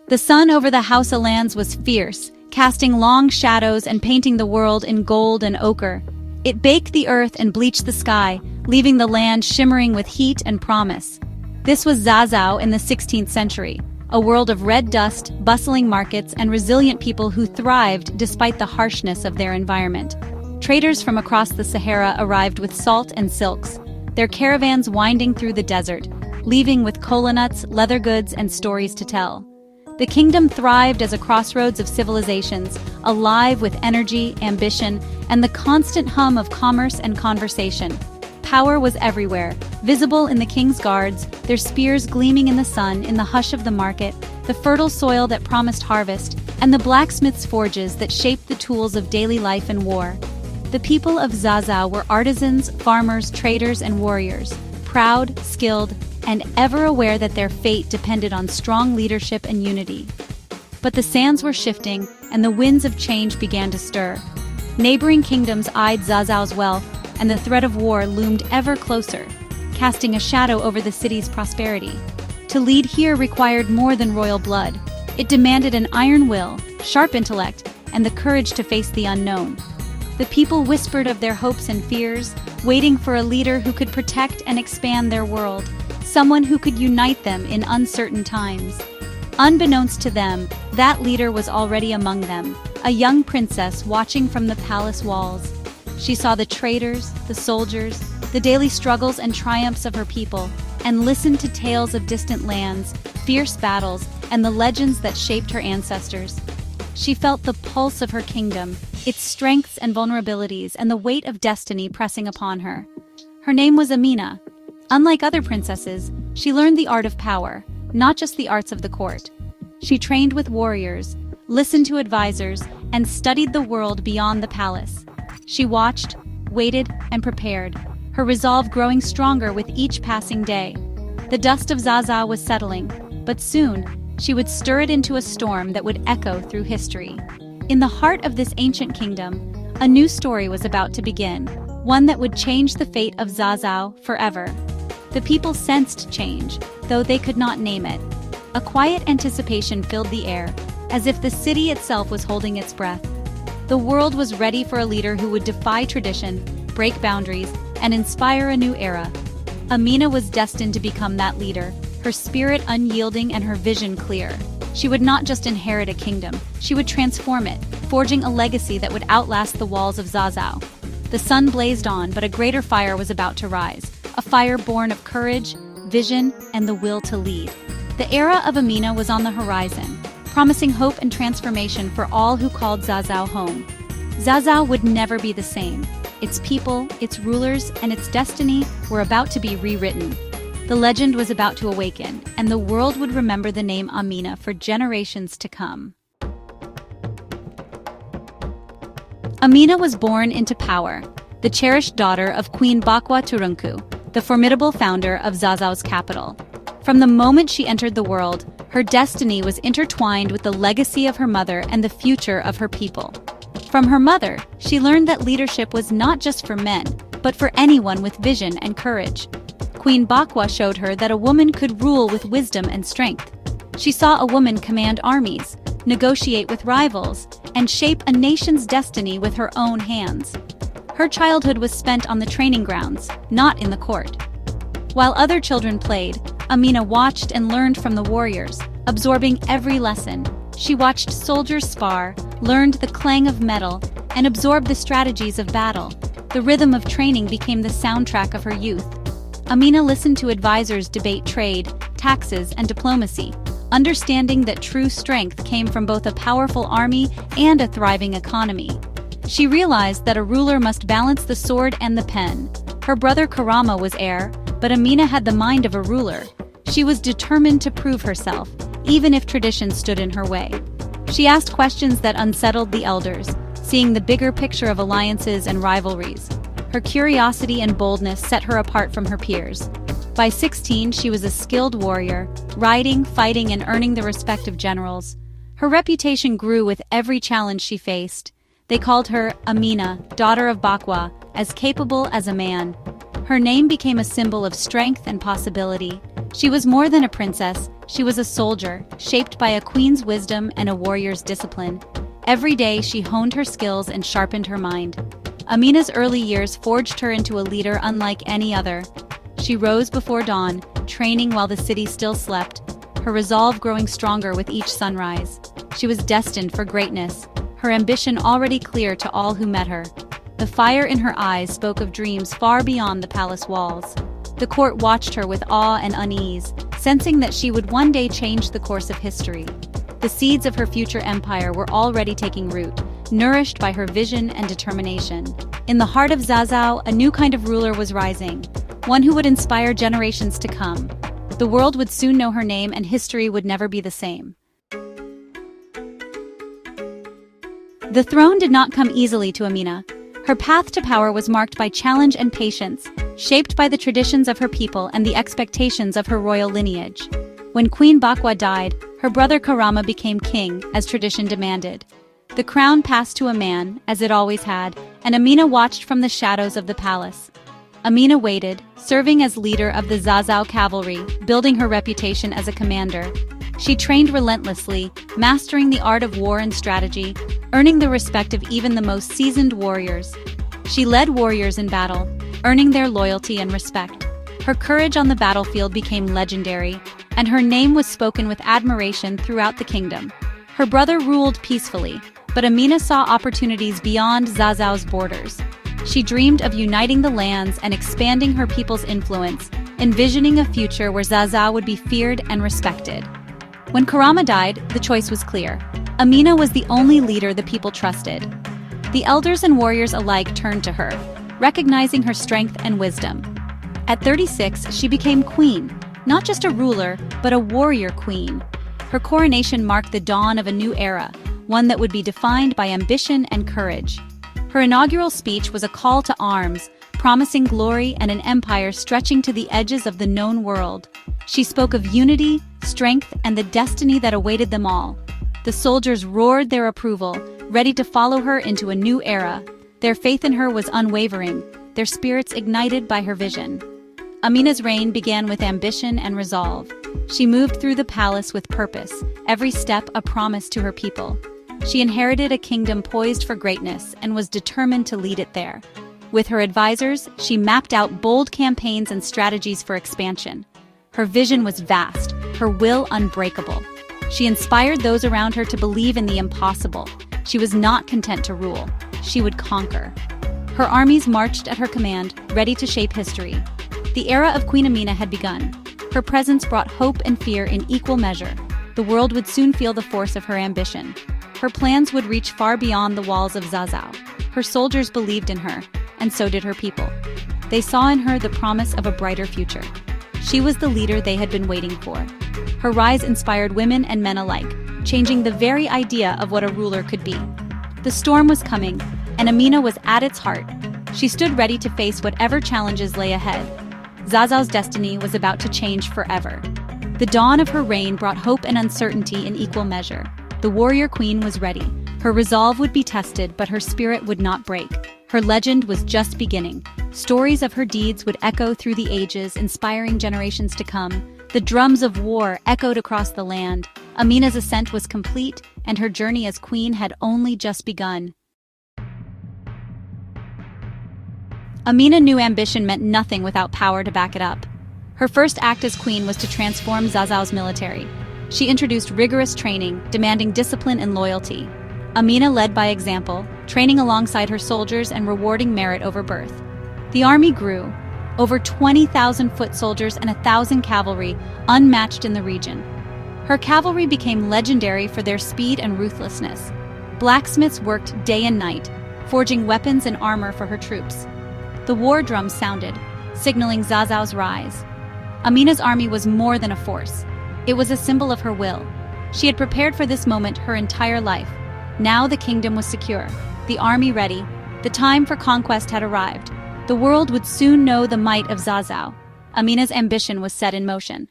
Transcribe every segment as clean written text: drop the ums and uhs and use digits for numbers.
The sun over the Hausa lands was fierce, casting long shadows and painting the world in gold and ochre. It baked the earth and bleached the sky, leaving the land shimmering with heat and promise. This was Zazzau in the 16th century, a world of red dust, bustling markets, and resilient people who thrived despite the harshness of their environment. Traders from across the Sahara arrived with salt and silks, their caravans winding through the desert, leaving with kola nuts, leather goods, and stories to tell. The kingdom thrived as a crossroads of civilizations, alive with energy, ambition, and the constant hum of commerce and conversation. Power was everywhere, visible in the king's guards, their spears gleaming in the sun in the hush of the market, the fertile soil that promised harvest, and the blacksmith's forges that shaped the tools of daily life and war. The people of Zazzau were artisans, farmers, traders, and warriors, proud, skilled, and ever aware that their fate depended on strong leadership and unity. But the sands were shifting, and the winds of change began to stir. Neighboring kingdoms eyed Zazzau's wealth, and the threat of war loomed ever closer, casting a shadow over the city's prosperity. To lead here required more than royal blood. It demanded an iron will, sharp intellect, and the courage to face the unknown. The people whispered of their hopes and fears, waiting for a leader who could protect and expand their world, someone who could unite them in uncertain times. Unbeknownst to them, that leader was already among them, a young princess watching from the palace walls. She saw the traders, the soldiers, the daily struggles and triumphs of her people, and listened to tales of distant lands, fierce battles, and the legends that shaped her ancestors. She felt the pulse of her kingdom, its strengths and vulnerabilities, and the weight of destiny pressing upon her. Her name was Amina. Unlike other princesses, she learned the art of power, not just the arts of the court. She trained with warriors, listened to advisors, and studied the world beyond the palace. She watched, waited, and prepared, her resolve growing stronger with each passing day. The dust of Zazzau was settling, but soon she would stir it into a storm that would echo through history. In the heart of this ancient kingdom, a new story was about to begin, one that would change the fate of Zazzau forever. The people sensed change, though they could not name it. A quiet anticipation filled the air, as if the city itself was holding its breath. The world was ready for a leader who would defy tradition, break boundaries, and inspire a new era. Amina was destined to become that leader, her spirit unyielding and her vision clear. She would not just inherit a kingdom, she would transform it, forging a legacy that would outlast the walls of Zazzau. The sun blazed on, but a greater fire was about to rise, a fire born of courage, vision, and the will to lead. The era of Amina was on the horizon, promising hope and transformation for all who called Zazzau home. Zazzau would never be the same. Its people, its rulers, and its destiny were about to be rewritten. The legend was about to awaken, and the world would remember the name Amina for generations to come. Amina was born into power, the cherished daughter of Queen Bakwa Turunku, the formidable founder of Zazzau's capital. From the moment she entered the world, her destiny was intertwined with the legacy of her mother and the future of her people. From her mother, she learned that leadership was not just for men, but for anyone with vision and courage. Queen Bakwa showed her that a woman could rule with wisdom and strength. She saw a woman command armies, negotiate with rivals, and shape a nation's destiny with her own hands. Her childhood was spent on the training grounds, not in the court. While other children played, Amina watched and learned from the warriors, absorbing every lesson. She watched soldiers spar, learned the clang of metal, and absorbed the strategies of battle. The rhythm of training became the soundtrack of her youth. Amina listened to advisors debate trade, taxes, and diplomacy, understanding that true strength came from both a powerful army and a thriving economy. She realized that a ruler must balance the sword and the pen. Her brother Karama was heir, but Amina had the mind of a ruler. She was determined to prove herself, even if tradition stood in her way. She asked questions that unsettled the elders, seeing the bigger picture of alliances and rivalries. Her curiosity and boldness set her apart from her peers. By 16, she was a skilled warrior, riding, fighting, and earning the respect of generals. Her reputation grew with every challenge she faced. They called her Amina, daughter of Bakwa, as capable as a man. Her name became a symbol of strength and possibility. She was more than a princess, she was a soldier, shaped by a queen's wisdom and a warrior's discipline. Every day she honed her skills and sharpened her mind. Amina's early years forged her into a leader unlike any other. She rose before dawn, training while the city still slept, her resolve growing stronger with each sunrise. She was destined for greatness, her ambition already clear to all who met her. The fire in her eyes spoke of dreams far beyond the palace walls. The court watched her with awe and unease, sensing that she would one day change the course of history. The seeds of her future empire were already taking root, nourished by her vision and determination. In the heart of Zazzau, a new kind of ruler was rising, one who would inspire generations to come. The world would soon know her name and history would never be the same. The throne did not come easily to Amina. Her path to power was marked by challenge and patience, shaped by the traditions of her people and the expectations of her royal lineage. When Queen Bakwa died, her brother Karama became king, as tradition demanded. The crown passed to a man, as it always had, and Amina watched from the shadows of the palace. Amina waited, serving as leader of the Zazzau cavalry, building her reputation as a commander. She trained relentlessly, mastering the art of war and strategy, earning the respect of even the most seasoned warriors. She led warriors in battle, earning their loyalty and respect. Her courage on the battlefield became legendary, and her name was spoken with admiration throughout the kingdom. Her brother ruled peacefully, but Amina saw opportunities beyond Zazzau's borders. She dreamed of uniting the lands and expanding her people's influence, envisioning a future where Zazzau would be feared and respected. When Karama died, the choice was clear. Amina was the only leader the people trusted. The elders and warriors alike turned to her, recognizing her strength and wisdom. At 36, she became queen, not just a ruler, but a warrior queen. Her coronation marked the dawn of a new era, one that would be defined by ambition and courage. Her inaugural speech was a call to arms, promising glory and an empire stretching to the edges of the known world. She spoke of unity, strength, and the destiny that awaited them all. The soldiers roared their approval, ready to follow her into a new era. Their faith in her was unwavering, their spirits ignited by her vision. Amina's reign began with ambition and resolve. She moved through the palace with purpose, every step a promise to her people. She inherited a kingdom poised for greatness and was determined to lead it there. With her advisors, she mapped out bold campaigns and strategies for expansion. Her vision was vast, her will unbreakable. She inspired those around her to believe in the impossible. She was not content to rule. She would conquer. Her armies marched at her command, ready to shape history. The era of Queen Amina had begun. Her presence brought hope and fear in equal measure. The world would soon feel the force of her ambition. Her plans would reach far beyond the walls of Zazzau. Her soldiers believed in her, and so did her people. They saw in her the promise of a brighter future. She was the leader they had been waiting for. Her rise inspired women and men alike, changing the very idea of what a ruler could be. The storm was coming, and Amina was at its heart. She stood ready to face whatever challenges lay ahead. Zazzau's destiny was about to change forever. The dawn of her reign brought hope and uncertainty in equal measure. The warrior queen was ready. Her resolve would be tested, but her spirit would not break. Her legend was just beginning. Stories of her deeds would echo through the ages, inspiring generations to come. The drums of war echoed across the land. Amina's ascent was complete, and her journey as queen had only just begun. Amina knew ambition meant nothing without power to back it up. Her first act as queen was to transform Zazzau's military. She introduced rigorous training, demanding discipline and loyalty. Amina led by example, training alongside her soldiers and rewarding merit over birth. The army grew, over 20,000 foot soldiers and 1,000 cavalry, unmatched in the region. Her cavalry became legendary for their speed and ruthlessness. Blacksmiths worked day and night, forging weapons and armor for her troops. The war drums sounded, signaling Zazzau's rise. Amina's army was more than a force. It was a symbol of her will. She had prepared for this moment her entire life. Now the kingdom was secure, the army ready. The time for conquest had arrived. The world would soon know the might of Zazzau. Amina's ambition was set in motion.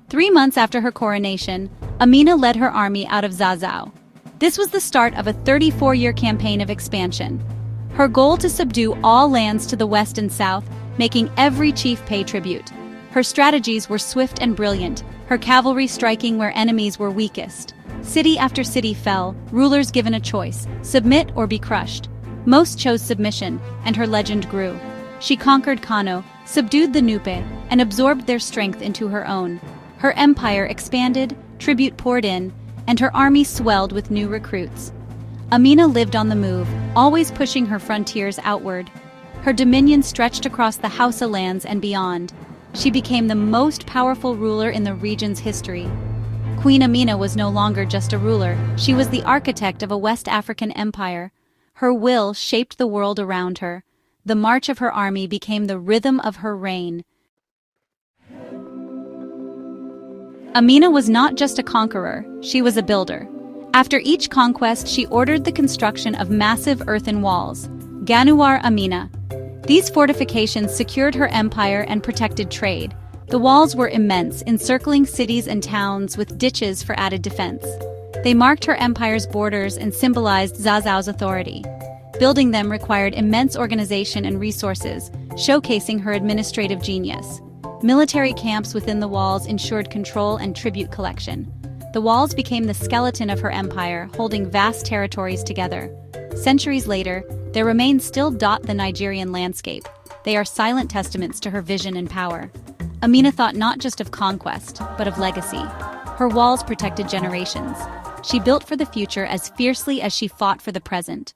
3 months after her coronation, Amina led her army out of Zazzau. This was the start of a 34-year campaign of expansion. Her goal to subdue all lands to the west and south making every chief pay tribute. Her strategies were swift and brilliant, her cavalry striking where enemies were weakest. City after city fell, rulers given a choice, submit or be crushed. Most chose submission, and her legend grew. She conquered Kano, subdued the Nupe, and absorbed their strength into her own. Her empire expanded, tribute poured in, and her army swelled with new recruits. Amina lived on the move, always pushing her frontiers outward. Her dominion stretched across the Hausa lands and beyond. She became the most powerful ruler in the region's history. Queen Amina was no longer just a ruler, she was the architect of a West African empire. Her will shaped the world around her. The march of her army became the rhythm of her reign. Amina was not just a conqueror, she was a builder. After each conquest, she ordered the construction of massive earthen walls, Ganuwar Amina. These fortifications secured her empire and protected trade. The walls were immense, encircling cities and towns with ditches for added defense. They marked her empire's borders and symbolized Zazzau's authority. Building them required immense organization and resources, showcasing her administrative genius. Military camps within the walls ensured control and tribute collection. The walls became the skeleton of her empire, holding vast territories together. Centuries later, their remains still dot the Nigerian landscape. They are silent testaments to her vision and power. Amina thought not just of conquest, but of legacy. Her walls protected generations. She built for the future as fiercely as she fought for the present.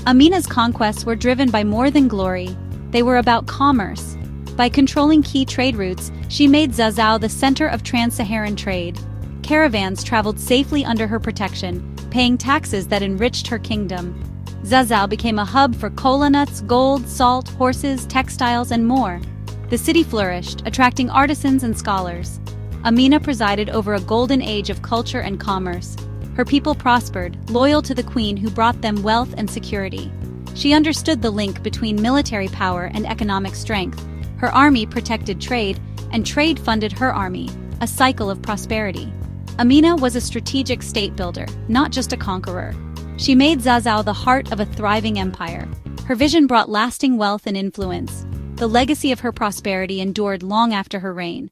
Amina's conquests were driven by more than glory. They were about commerce. By controlling key trade routes, she made Zazzau the center of trans-Saharan trade. Caravans traveled safely under her protection, paying taxes that enriched her kingdom. Zazzau became a hub for kola nuts, gold, salt, horses, textiles, and more. The city flourished, attracting artisans and scholars. Amina presided over a golden age of culture and commerce. Her people prospered, loyal to the queen who brought them wealth and security. She understood the link between military power and economic strength. Her army protected trade, and trade funded her army, a cycle of prosperity. Amina was a strategic state builder, not just a conqueror. She made Zazzau the heart of a thriving empire. Her vision brought lasting wealth and influence. The legacy of her prosperity endured long after her reign.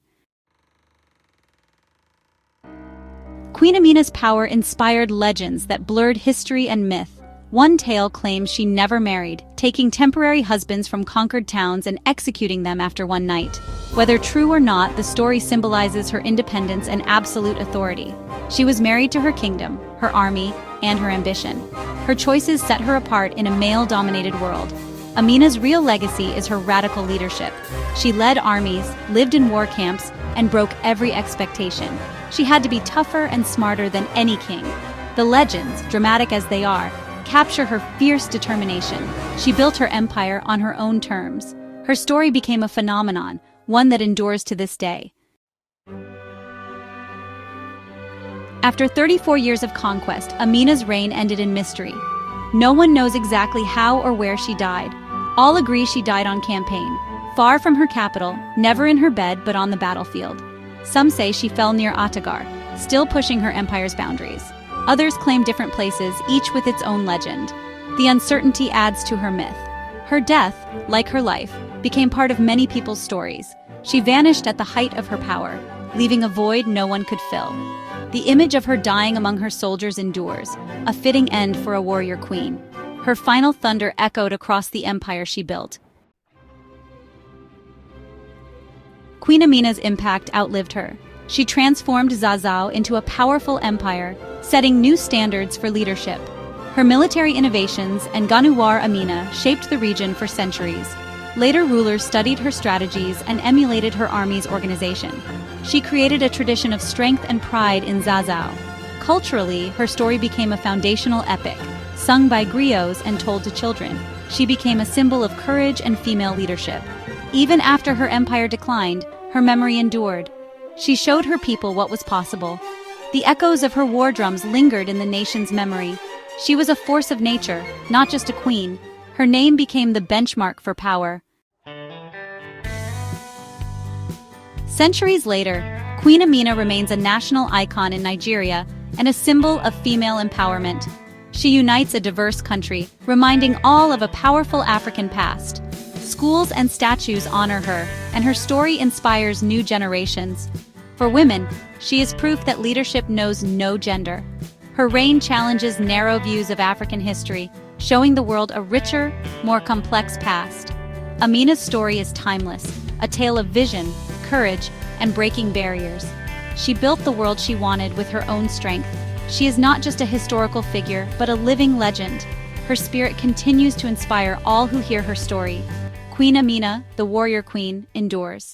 Queen Amina's power inspired legends that blurred history and myth. One tale claims she never married, taking temporary husbands from conquered towns and executing them after one night. Whether true or not, the story symbolizes her independence and absolute authority. She was married to her kingdom, her army, and her ambition. Her choices set her apart in a male-dominated world. Amina's real legacy is her radical leadership. She led armies, lived in war camps, and broke every expectation. She had to be tougher and smarter than any king. The legends, dramatic as they are, capture her fierce determination. She built her empire on her own terms. Her story became a phenomenon, one that endures to this day. After 34 years of conquest, Amina's reign ended in mystery. No one knows exactly how or where she died. All agree she died on campaign, far from her capital, never in her bed but on the battlefield. Some say she fell near Atagar, still pushing her empire's boundaries. Others claim different places, each with its own legend. The uncertainty adds to her myth. Her death, like her life, became part of many people's stories. She vanished at the height of her power, leaving a void no one could fill. The image of her dying among her soldiers endures, a fitting end for a warrior queen. Her final thunder echoed across the empire she built. Queen Amina's impact outlived her. She transformed Zazzau into a powerful empire, setting new standards for leadership. Her military innovations and Ganuwar Amina shaped the region for centuries. Later rulers studied her strategies and emulated her army's organization. She created a tradition of strength and pride in Zazzau. Culturally, her story became a foundational epic, sung by griots and told to children. She became a symbol of courage and female leadership. Even after her empire declined, her memory endured. She showed her people what was possible. The echoes of her war drums lingered in the nation's memory. She was a force of nature, not just a queen. Her name became the benchmark for power. Centuries later, Queen Amina remains a national icon in Nigeria and a symbol of female empowerment. She unites a diverse country, reminding all of a powerful African past. Schools and statues honor her, and her story inspires new generations. For women, she is proof that leadership knows no gender. Her reign challenges narrow views of African history, showing the world a richer, more complex past. Amina's story is timeless, a tale of vision, courage, and breaking barriers. She built the world she wanted with her own strength. She is not just a historical figure, but a living legend. Her spirit continues to inspire all who hear her story. Queen Amina, the warrior queen, endures.